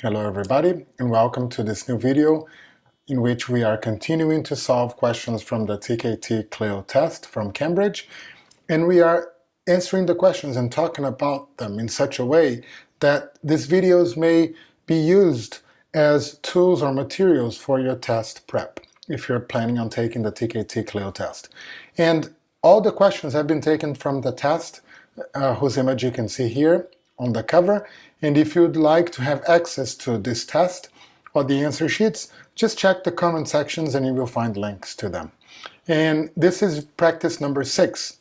Hello everybody, and welcome to this new video in which we are continuing to solve questions from the TKT CLIL test from Cambridge, and we are answering the questions and talking about them in such a way that these videos may be used as tools or materials for your test prep if you're planning on taking the TKT CLIL test. And all the questions have been taken from the test, whose image you can see here on the cover. And if you'd like to have access to this test or the answer sheets, just check the comment sections and you will find links to them. And this is practice number 6,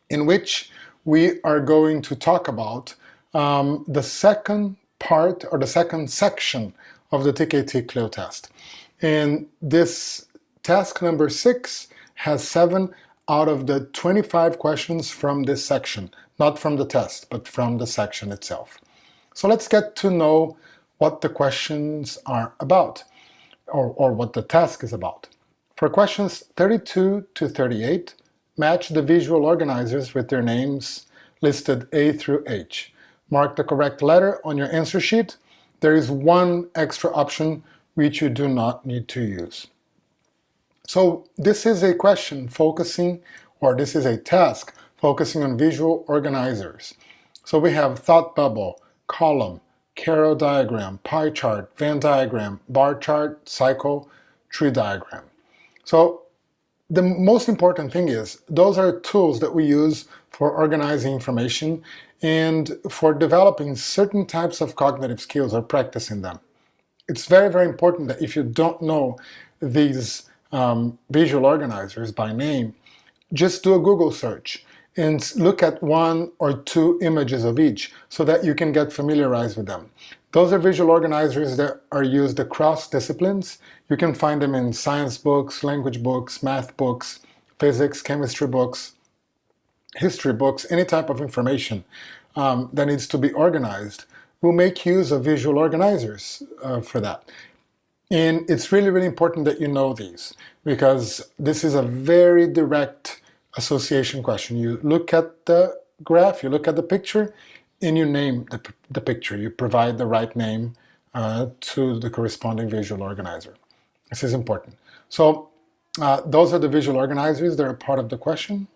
in which we are going to talk about the second part or the second section of the TKT CLIL test. And this task number 6 has 7 out of the 25 questions from this section, not from the test, but from the section itself. So let's get to know what the questions are about, or what the task is about. For questions 32 to 38, match the visual organizers with their names listed A through H. Mark the correct letter on your answer sheet. There is one extra option which you do not need to use. So this is a question focusing, or this is a task focusing on visual organizers. So we have thought bubble, column, Carroll diagram, pie chart, Venn diagram, bar chart, cycle, tree diagram. So the most important thing is those are tools that we use for organizing information and for developing certain types of cognitive skills or practicing them. It's very, very important that if you don't know these visual organizers by name, just do a Google search and look at 1 or 2 images of each so that you can get familiarized with them. Those are visual organizers that are used across disciplines. You can find them in science books, language books, math books, physics, chemistry books, history books, any type of information that needs to be organized. We'll make use of visual organizers for that. And it's really, really important that you know these, because this is a very direct association question. You look at the graph, you look at the picture, and you name the picture. You provide the right name to the corresponding visual organizer. This is important. So those are the visual organizers that are part of the question.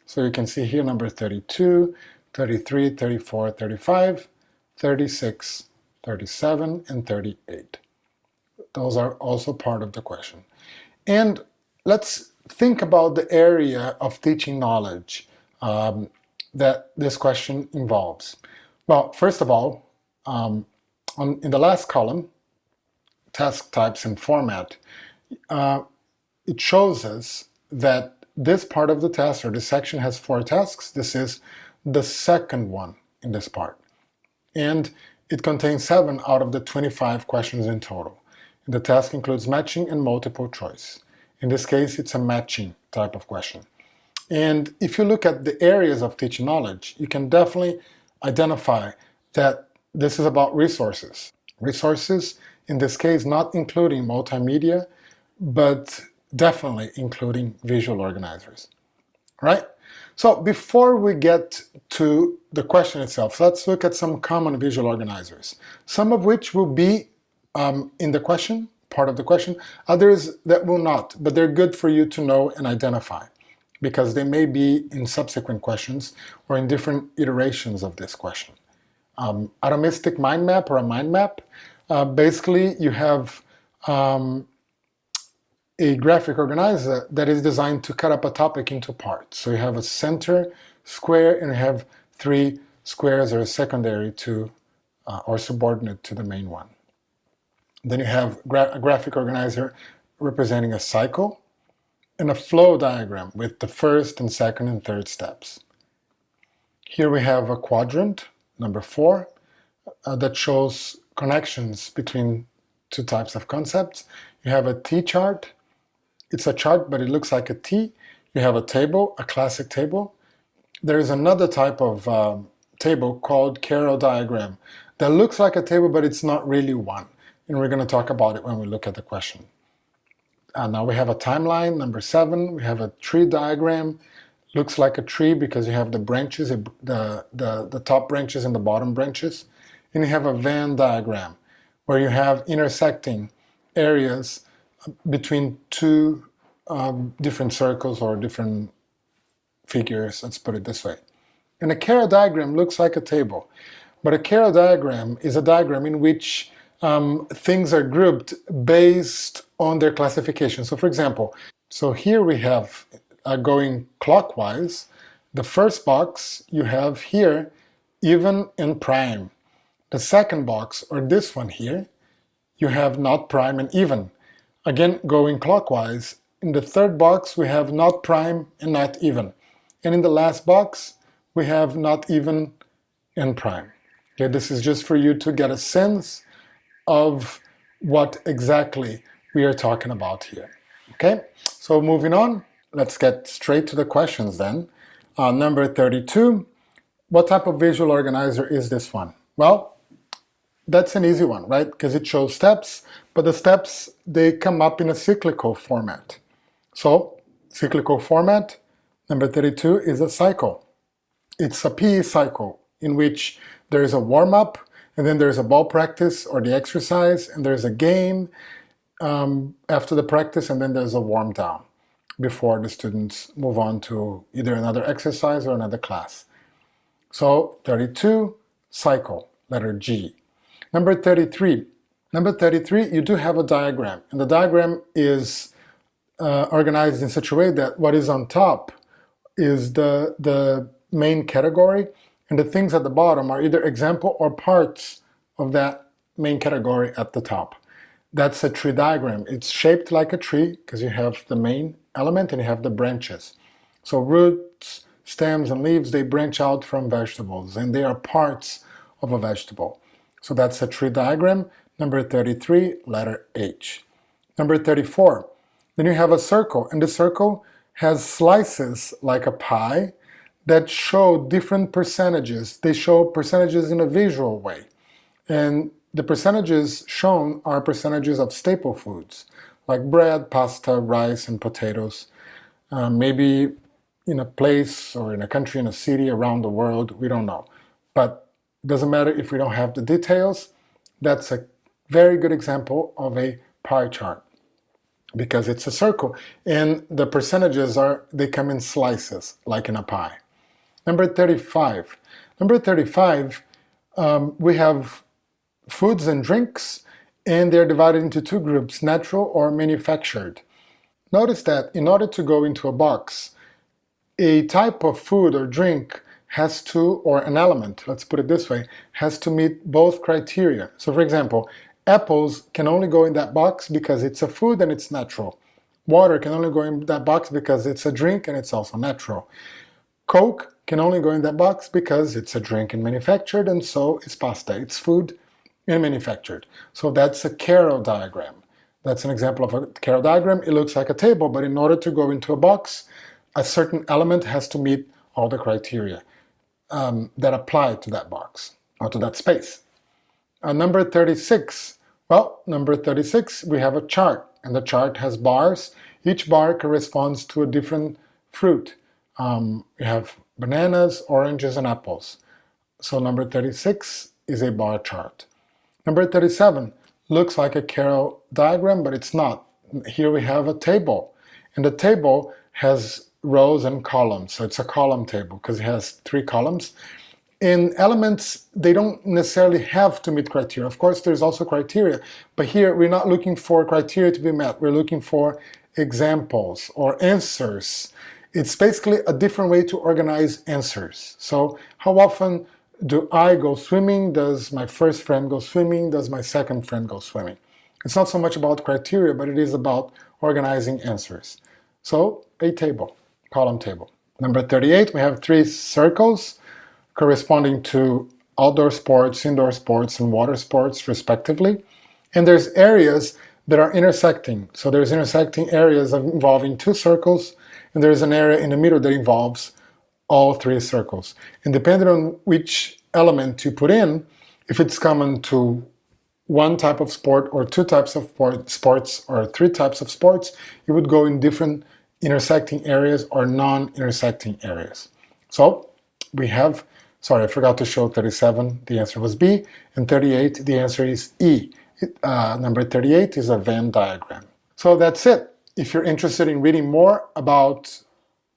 So you can see here number 32, 33, 34, 35, 36, 37, and 38. Those are also part of the question. And let's think about the area of teaching knowledge that this question involves. Well, first of all, in the last column, task types and format, it shows us that this part of the test, or this section, has 4 tasks. This is the second one in this part. And it contains 7 out of the 25 questions in total. The task includes matching and multiple choice. In this case, it's a matching type of question. And if you look at the areas of teaching knowledge, you can definitely identify that this is about resources. Resources, in this case, not including multimedia, but definitely including visual organizers. All right? So before we get to the question itself, let's look at some common visual organizers, some of which will be in the question, part of the question, others that will not, but they're good for you to know and identify because they may be in subsequent questions or in different iterations of this question. Atomistic mind map or a mind map, basically you have a graphic organizer that is designed to cut up a topic into parts. So you have a center square and you have 3 squares that are secondary to or subordinate to the main one. Then you have a graphic organizer representing a cycle and a flow diagram with the first and second and third steps. Here we have a quadrant, number 4, that shows connections between 2 types of concepts. You have a T-chart. It's a chart, but it looks like a T. You have a table, a classic table. There is another type of table called Carroll diagram that looks like a table, but it's not really one. And we're going to talk about it when we look at the question. Now we have a timeline, number 7. We have a tree diagram. Looks like a tree because you have the branches, the top branches and the bottom branches. And you have a Venn diagram, where you have intersecting areas between two different circles or different figures, let's put it this way. And a Carroll diagram looks like a table, but a Carroll diagram is a diagram in which things are grouped based on their classification. So for example, so here we have going clockwise, the first box you have here, even and prime. The second box, or this one here, you have not prime and even. Again, going clockwise, in the third box we have not prime and not even. And in the last box, we have not even and prime. Okay, this is just for you to get a sense of what exactly we are talking about here. Okay, so moving on, let's get straight to the questions then. Number 32, what type of visual organizer is this one? Well, that's an easy one, right? Because it shows steps, but the steps, they come up in a cyclical format. So, cyclical format, number 32 is a cycle. It's a PE cycle in which there is a warm-up, and then there's a ball practice or the exercise, and there's a game after the practice, and then there's a warm-down before the students move on to either another exercise or another class. So 32, cycle, letter G. Number 33. Number 33, you do have a diagram, and the diagram is organized in such a way that what is on top is the main category, and the things at the bottom are either example or parts of that main category at the top. That's a tree diagram. It's shaped like a tree because you have the main element and you have the branches. So roots, stems, and leaves, they branch out from vegetables, and they are parts of a vegetable. So that's a tree diagram. Number 33, letter H. Number 34, then you have a circle, and the circle has slices like a pie that show different percentages. They show percentages in a visual way. And the percentages shown are percentages of staple foods, like bread, pasta, rice, and potatoes. Maybe in a place or in a country, in a city, around the world, we don't know. But it doesn't matter if we don't have the details. That's a very good example of a pie chart because it's a circle, and the percentages they come in slices, like in a pie. Number 35. Number 35, we have foods and drinks, and they're divided into two groups, natural or manufactured. Notice that in order to go into a box, a type of food or drink has to, or an element, let's put it this way, has to meet both criteria. So for example, apples can only go in that box because it's a food and it's natural. Water can only go in that box because it's a drink and it's also natural. Coke can only go in that box because it's a drink and manufactured, and so is pasta. It's food and manufactured. So that's a Carroll diagram. That's an example of a Carroll diagram. It looks like a table, but in order to go into a box, a certain element has to meet all the criteria that apply to that box or to that space. Number 36. Well, number 36, we have a chart, and the chart has bars. Each bar corresponds to a different fruit. You have bananas, oranges, and apples. So number 36 is a bar chart. Number 37 looks like a Carroll diagram, but it's not. Here we have a table, and the table has rows and columns. So it's a column table because it has 3 columns. In elements, they don't necessarily have to meet criteria. Of course, there's also criteria, but here we're not looking for criteria to be met. We're looking for examples or answers. It's basically a different way to organize answers. So how often do I go swimming? Does my first friend go swimming? Does my second friend go swimming? It's not so much about criteria, but it is about organizing answers. So a table, column table. Number 38, we have 3 circles corresponding to outdoor sports, indoor sports, and water sports, respectively. And there's areas that are intersecting. So there's intersecting areas involving 2 circles, and there's an area in the middle that involves all 3 circles. And depending on which element you put in, if it's common to one type of sport or 2 types of sports or 3 types of sports, you would go in different intersecting areas or non-intersecting areas. So we have, sorry, I forgot to show 37, the answer was B, and 38, the answer is E. Number 38 is a Venn diagram. So that's it. If you're interested in reading more about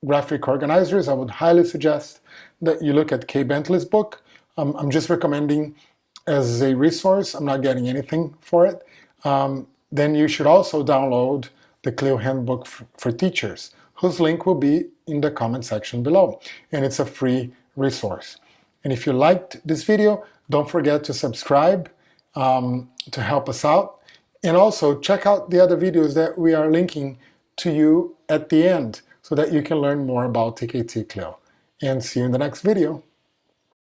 graphic organizers, I would highly suggest that you look at Kay Bentley's book. I'm just recommending as a resource. I'm not getting anything for it. Then you should also download the CLIL Handbook for Teachers, whose link will be in the comment section below. And it's a free resource. And if you liked this video, don't forget to subscribe to help us out. And also check out the other videos that we are linking to you at the end so that you can learn more about TKT CLIL. And see you in the next video.